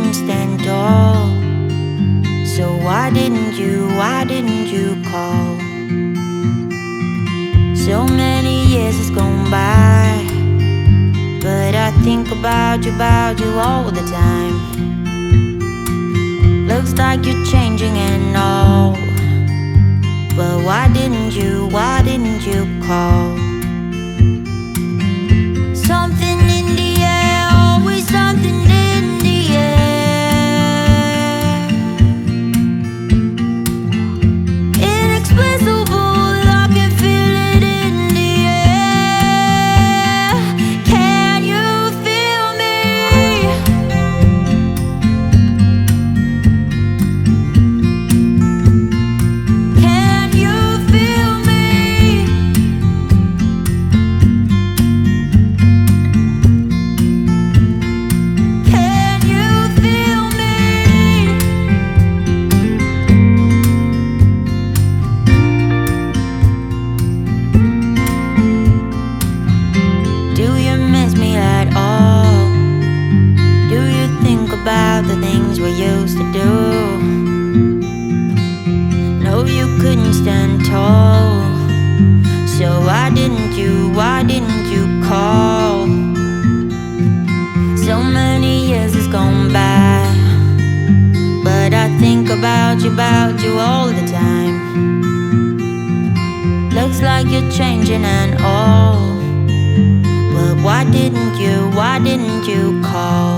couldn't stand tall. So why didn't you call? So many years has gone by, but I think about you all the time. Looks like you're changing and all, but why didn't you call? Something in the air, always something in the air. Inexplicable, I can feel it in the air. Can you feel me? Can you feel me? Can you feel me? Do you miss me at all? Do you think about the things we used to do? No, you couldn't stand tall. So why didn't you call? So many years has gone by, but I think about you all the time. Looks like you're changing and all, but why didn't you call?